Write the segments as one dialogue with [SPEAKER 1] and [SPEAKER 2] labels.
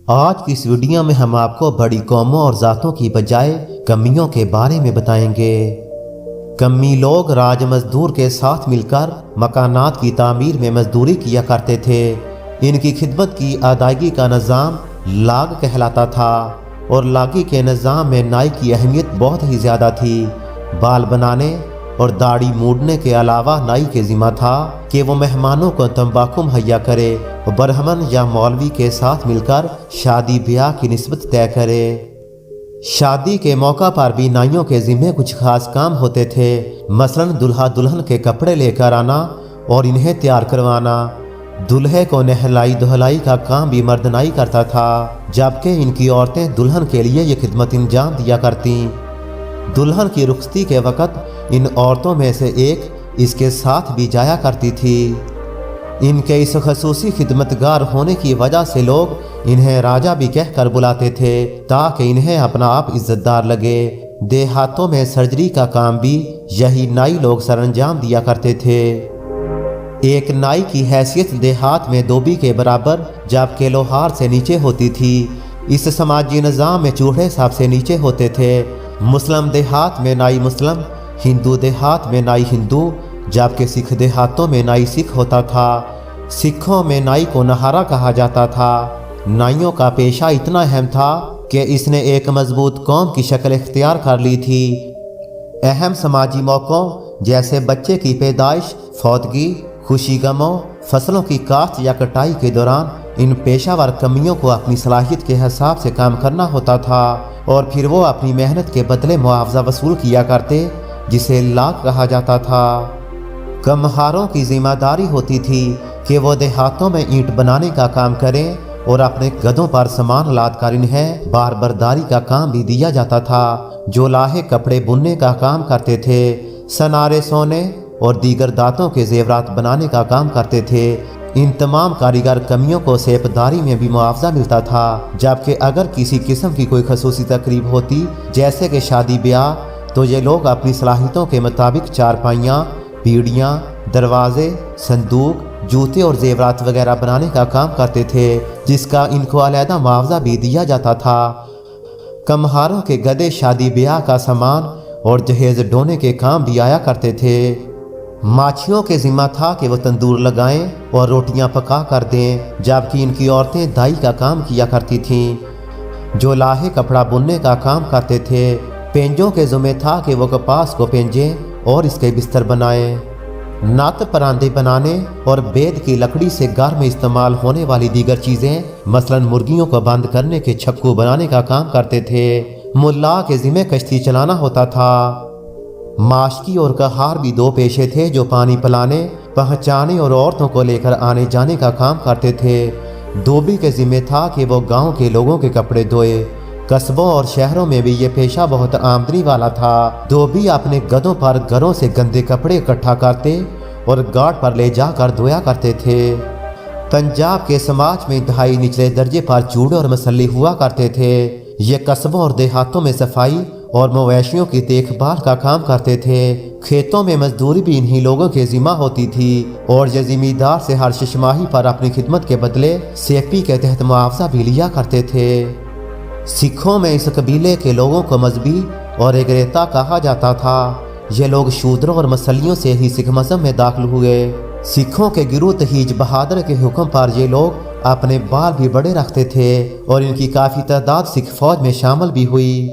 [SPEAKER 1] آج کی اس ویڈیو میں ہم آپ کو بڑی قوموں اور ذاتوں کی بجائے کمیوں کے بارے میں بتائیں گے۔ کمی لوگ راج مزدور کے ساتھ مل کر مکانات کی تعمیر میں مزدوری کیا کرتے تھے۔ ان کی خدمت کی ادائیگی کا نظام لاگ کہلاتا تھا اور لاگی کے نظام میں نائی کی اہمیت بہت ہی زیادہ تھی۔ بال بنانے اور داڑھی موڑنے کے علاوہ نائی کے ذمہ تھا کہ وہ مہمانوں کو تمباکو مہیا کرے اور برہمن یا مولوی کے ساتھ مل کر شادی بیاہ کی نسبت طے کرے۔ شادی کے موقع پر بھی نائیوں کے ذمہ کچھ خاص کام ہوتے تھے، مثلا دلہا دلہن کے کپڑے لے کر آنا اور انہیں تیار کروانا۔ دلہے کو نہلائی دہلائی کا کام بھی مرد نائی کرتا تھا، جبکہ ان کی عورتیں دلہن کے لیے یہ خدمت انجام دیا کرتیں۔ دلہن کی رخصتی کے وقت ان عورتوں میں سے ایک اس کے ساتھ بھی جایا کرتی تھی۔ ان کے اس خصوصی خدمتگار ہونے کی وجہ سے لوگ انہیں راجہ بھی کہہ کر بلاتے تھے تاکہ انہیں اپنا آپ عزت دار لگے۔ دیہاتوں میں سرجری کا کام بھی یہی نائی لوگ سر انجام دیا کرتے تھے۔ ایک نائی کی حیثیت دیہات میں دھوبی کے برابر جبکہ لوہار سے نیچے ہوتی تھی۔ اس سماجی نظام میں چوڑے سب سے نیچے ہوتے تھے۔ مسلم دیہات میں نائی مسلم، ہندو دیہات میں نائی ہندو، جبکہ سکھ دیہاتوں میں نائی سکھ ہوتا تھا۔ سکھوں میں نائی کو نہارا کہا جاتا تھا۔ نائیوں کا پیشہ اتنا اہم تھا کہ اس نے ایک مضبوط قوم کی شکل اختیار کر لی تھی۔ اہم سماجی موقعوں جیسے بچے کی پیدائش، فوتگی، خوشی غموں، فصلوں کی کاشت یا کٹائی کے دوران ان پیشہ ور کمیوں کو اپنی صلاحیت کے حساب سے کام کرنا ہوتا تھا اور پھر وہ اپنی محنت کے بدلے معاوضہ وصول کیا کرتے، جسے لاگ کہا جاتا تھا۔ کمہاروں کی ذمہ داری ہوتی تھی کہ وہ دیہاتوں میں اینٹ بنانے کا کام کریں اور اپنے گدھوں پر سامان لاد کر انہیں بار برداری کا کام بھی دیا جاتا تھا۔ جو لاہے کپڑے بننے کا کام کرتے تھے، سنارے سونے اور دیگر دانتوں کے زیورات بنانے کا کام کرتے تھے۔ ان تمام کاریگر کمیوں کو سیپداری میں بھی معاوضہ ملتا تھا، جبکہ اگر کسی قسم کی کوئی خصوصی تقریب ہوتی جیسے کہ شادی بیاہ تو یہ لوگ اپنی صلاحیتوں کے مطابق چارپائیاں، پیڑیاں، دروازے، صندوق، جوتے اور زیورات وغیرہ بنانے کا کام کرتے تھے، جس کا ان کو علیحدہ معاوضہ بھی دیا جاتا تھا۔ کمہاروں کے گدھے شادی بیاہ کا سامان اور جہیز ڈھونے کے کام بھی آیا کرتے تھے۔ ماچھیوں کے ذمہ تھا کہ وہ تندور لگائیں اور روٹیاں پکا کر دیں، جبکہ ان کی عورتیں دائی کا کام کیا کرتی تھیں۔ جو لاہے کپڑا بننے کا کام کرتے تھے، پینجوں کے ذمہ تھا کہ وہ کپاس کو پینجیں اور اس کے بستر بنائیں۔ نت پراندے بنانے اور بید کی لکڑی سے گھر میں استعمال ہونے والی دیگر چیزیں مثلا مرغیوں کو بند کرنے کے چھپکو بنانے کا کام کرتے تھے۔ ملا کے ذمہ کشتی چلانا ہوتا تھا۔ ماشکی اور کہار بھی دو پیشے تھے جو پانی پلانے، پہنچانے اور عورتوں کو لے کر آنے جانے کا کام کرتے تھے۔ دھوبی کے ذمہ تھا کہ وہ گاؤں کے لوگوں کے کپڑے دھوئے۔ قصبوں اور شہروں میں بھی یہ پیشہ بہت آمدنی والا تھا۔ دھوبی اپنے گدھوں پر گھروں سے گندے کپڑے اکٹھا کرتے اور گھاٹ پر لے جا کر دھویا کرتے تھے۔ پنجاب کے سماج میں انتہائی نچلے درجے پر چوڑے اور مسلے ہوا کرتے تھے۔ یہ قصبوں اور دیہاتوں میں صفائی اور مویشیوں کی دیکھ بھال کا کام کرتے تھے۔ کھیتوں میں مزدوری بھی انہی لوگوں کے ذمہ ہوتی تھی اور یہ زمیندار سے ہر شش ماہی پر اپنی خدمت کے بدلے سیپی کے تحت معاوضہ بھی لیا کرتے تھے۔ سکھوں میں اس قبیلے کے لوگوں کو مذہبی اور اگریتا کہا جاتا تھا۔ یہ لوگ شودروں اور مسلیوں سے ہی سکھ مذہب میں داخل ہوئے۔ سکھوں کے گروہ تہیج بہادر کے حکم پر یہ لوگ اپنے بال بھی بڑے رکھتے تھے اور ان کی کافی تعداد سکھ فوج میں شامل بھی ہوئی۔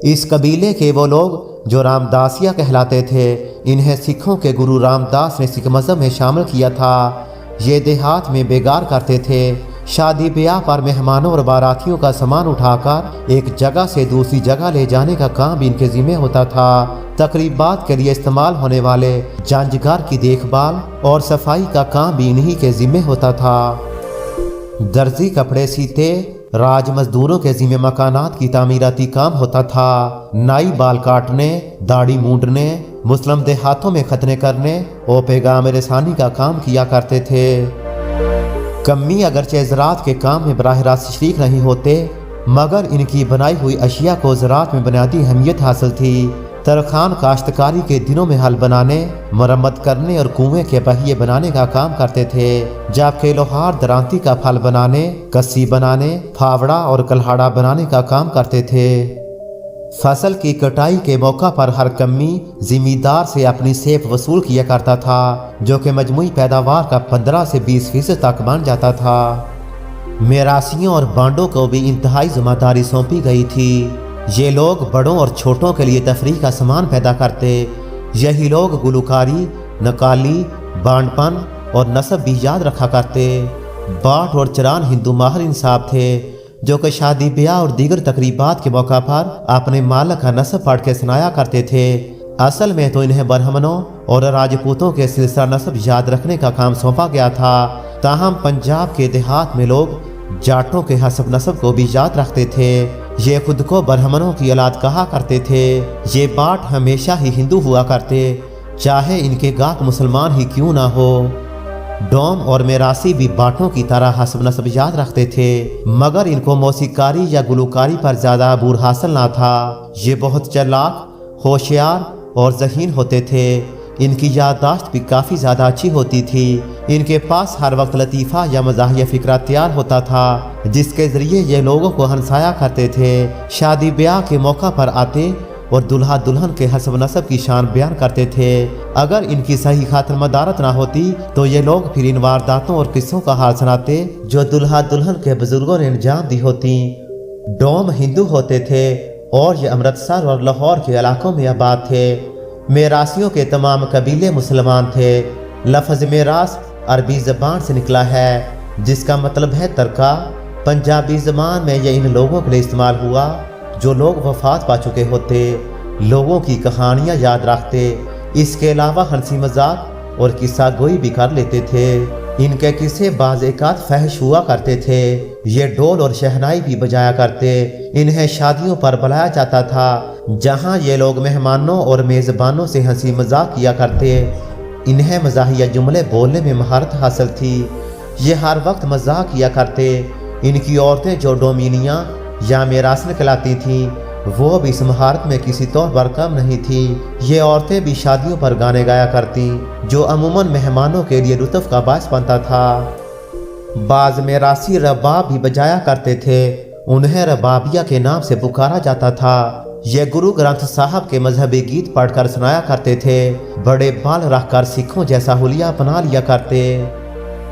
[SPEAKER 1] اس قبیلے کے وہ لوگ جو رام داسیہ کہلاتے تھے، انہیں سکھوں کے گرو رام داس نے سکھ مذہب میں شامل کیا تھا۔ یہ دیہات میں بیگار کرتے تھے۔ شادی بیاہ پر مہمانوں اور باراتیوں کا سامان اٹھا کر ایک جگہ سے دوسری جگہ لے جانے کا کام بھی ان کے ذمہ ہوتا تھا۔ تقریبات کے لیے استعمال ہونے والے جنجگھر کی دیکھ بھال اور صفائی کا کام بھی انہی کے ذمہ ہوتا تھا۔ درزی کپڑے سیتے، راج مزدوروں کے ذمہ مکانات کی تعمیراتی کام ہوتا تھا۔ نائی بال کاٹنے، داڑھی مونڈنے، مسلم دیہاتوں میں ختنے کرنے اور پیغام رسانی کا کام کیا کرتے تھے۔ کمی اگرچہ زراعت کے کام میں براہ راست شریک نہیں ہوتے، مگر ان کی بنائی ہوئی اشیاء کو زراعت میں بنیادی اہمیت حاصل تھی۔ तरखान काश्तकारी के दिनों में हल बनाने, मरम्मत करने और कुएं के पहिए बनाने का काम करते थे, जबकि लोहार दरांती का फल बनाने, कस्सी बनाने, फावड़ा और कल्हाड़ा बनाने का काम करते थे। फसल की कटाई के मौका पर हर कम्मी जिमींदार से अपनी सेफ वसूल किया करता था, जो कि मजमूई पैदावार का 15 से 20% तक बन जाता था। मेरासियों और बांडों को भी इंतहाई जिम्मेदारी सौंपी गई थी। ये लोग बड़ों और छोटों के लिए तफरीह का सामान पैदा करते। यही लोग गुलकारी, नकाली, बांडपन और नस्ब भी याद रखा करते। बाट और चरान हिंदू माहिर इंसाफ थे, जो कि शादी ब्याह और दीगर तकरीबात के मौका पर अपने मालक का नस्ब पढ़ के सुनाया करते थे। असल में तो इन्हें ब्राह्मणों और राजपूतों के सिलसिला नस्ब याद रखने का काम सौंपा गया था। ताहम पंजाब के देहात में लोग जाटों के हसब नस्ब को भी याद रखते थे। ये खुद को ब्राह्मणों की औलाद कहा करते थे। ये बाट हमेशा ही हिंदू हुआ करते, चाहे इनके गाक मुसलमान ही क्यों ना हो। डोम और मेरासी भी बाटों की तरह हसब नस्ब याद रखते थे, मगर इनको मौसीकारी या गुलकारी पर ज़्यादा अबूर हासिल ना था। ये बहुत चालाक, होशियार और ज़हीन होते थे। इनकी याददाश्त भी काफ़ी ज़्यादा अच्छी होती थी। इनके पास हर वक्त लतीफ़ा या मज़ाहिया फ़िक्रा तैयार होता था, जिसके ज़रिए ये लोगों को हंसाया करते थे। शादी ब्याह के मौका पर आते और दुल्हा दुल्हन के हसब नस्ब की शान बयान करते थे। अगर इनकी सही खातिर मदारत ना होती तो ये लोग फिर इन वारदातों और किस्सों का हाल सुनाते जो दुल्हा दुल्हन के बुजुर्गों ने अंजाम दी होती। डोम हिंदू होते थे और ये अमृतसर और लाहौर के इलाकों में आबाद थे। मेरासियों के तमाम कबीले मुसलमान थे। लफ्ज़ मेरास अरबी ज़बान से निकला है, जिसका मतलब है तरका। पंजाबी ज़बान में यह इन लोगों के लिए इस्तेमाल हुआ जो लोग वफात पा चुके होते, लोगों की कहानियाँ याद रखते। इसके अलावा हंसी मजाक और किस्सा गोई भी कर लेते थे। इनके किस्से बाज़ एकात फहश हुआ करते थे। ये ढोल और शहनाई भी बजाया करते। इन्हें शादियों पर बुलाया जाता था, जहाँ ये लोग मेहमानों और मेज़बानों से हंसी मजाक किया करते। इन्हें मज़ाहिया जुमले बोलने में महारत हासिल थी। ये हर वक्त मजाक किया करते। इनकी औरतें जो डोमिनियाँ या मेरासन कहलाती थीं, वो भी इस महारत में किसी तौर पर कम नहीं थी। ये औरतें भी शादियों पर गाने गाया करती, जो अमूमन मेहमानों के लिए लुत्फ़ का बायस बनता था। बाज़ मेरासी रबाब भी बजाया करते थे। उन्हें रबाबिया के नाम से पुकारा जाता था। ये गुरु ग्रंथ साहब के मजहबी गीत पढ़कर सुनाया करते थे। बड़े बाल रखकर सिखों जैसा हुलिया अपना लिया करते।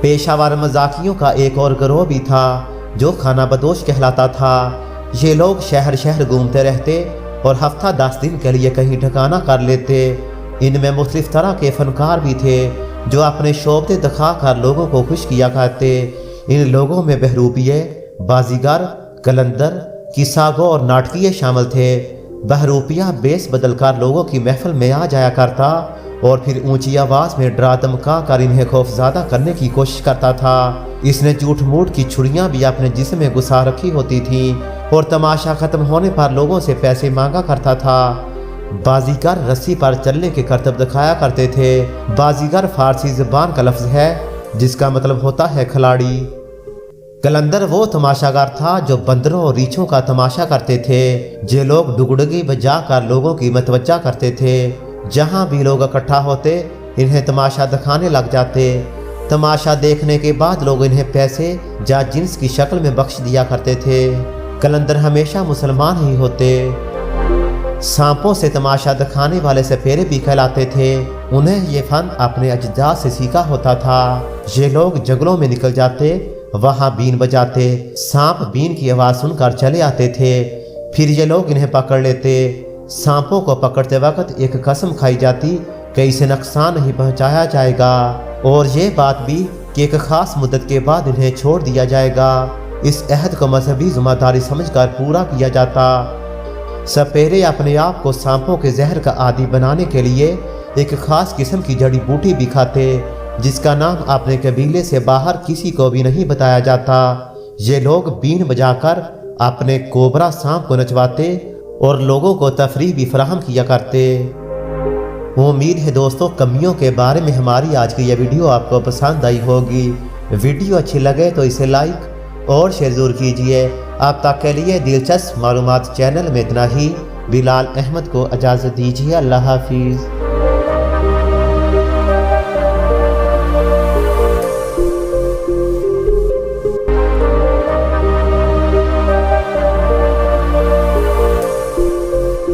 [SPEAKER 1] पेशावर मजाकियों का एक और गिरोह भी था, जो खाना बदोश कहलाता था। ये लोग शहर शहर घूमते रहते और हफ्ता 10 दिन के लिए कहीं ठिकाना कर लेते। इनमें मुख्तलिफ तरह के फनकार भी थे, जो अपने शोबते दिखा कर लोगों को खुश किया करते। इन लोगों में बहरूपिये, बाजीगर, कलंदर, किस्सागो और नाटकीय शामिल थे। बहरूपिया बेस बदलकर लोगों की महफिल में आ जाया करता और फिर ऊंची आवाज़ में डरा धमका कर इन्हें खौफज़दा करने की कोशिश करता था। इसने झूठ मूठ की छुरियां भी अपने जिस्म में घुसा रखी होती थीं और तमाशा ख़त्म होने पर लोगों से पैसे मांगा करता था। बाजीगर रस्सी पर चलने के करतब दिखाया करते थे। बाजीगर फारसी ज़बान का लफ्ज़ है, जिसका मतलब होता है खिलाड़ी। कलंदर वो तमाशागार था जो बंदरों और रीछों का तमाशा करते थे। जे लोग डुगडुगी बजा कर लोगों की मतवज्जा करते थे। जहाँ भी लोग इकट्ठा होते, इन्हें तमाशा दिखाने लग जाते। तमाशा देखने के बाद लोग इन्हें पैसे या जिन्स की शक्ल में बख्श दिया करते थे। कलंदर हमेशा मुसलमान ही होते। सांपों से तमाशा दिखाने वाले सपेरे भी कहलाते थे। उन्हें ये फन अपने अजदाद से सीखा होता था। ये लोग जंगलों में निकल जाते, वहाँ बीन बजाते। सांप बीन की आवाज़ सुनकर चले आते थे। फिर ये लोग इन्हें पकड़ लेते। सांपों को पकड़ते वक्त एक कसम खाई जाती कि इसे नुकसान नहीं पहुँचाया जाएगा, और ये बात भी कि एक ख़ास मुद्दत के बाद इन्हें छोड़ दिया जाएगा। इस अहद को मजहबी ज़िम्मेदारी समझकर पूरा किया जाता। सपेरे अपने आप को सांपों के जहर का आदी बनाने के लिए एक ख़ास किस्म की जड़ी बूटी भी खाते, जिसका नाम अपने कबीले से बाहर किसी को भी नहीं बताया जाता। ये लोग बीन बजाकर अपने कोबरा सांप को नचवाते और लोगों को तफरीह भी फराहम किया करते। उम्मीद है दोस्तों, कमियों के बारे में हमारी आज की यह वीडियो आपको पसंद आई होगी। वीडियो अच्छी लगे तो इसे लाइक और शेयर ज़रूर कीजिए। अब तक के लिए दिलचस्प मालूमात चैनल में इतना ही। بلال احمد کو اجازت دیجیے۔ اللہ حافظ۔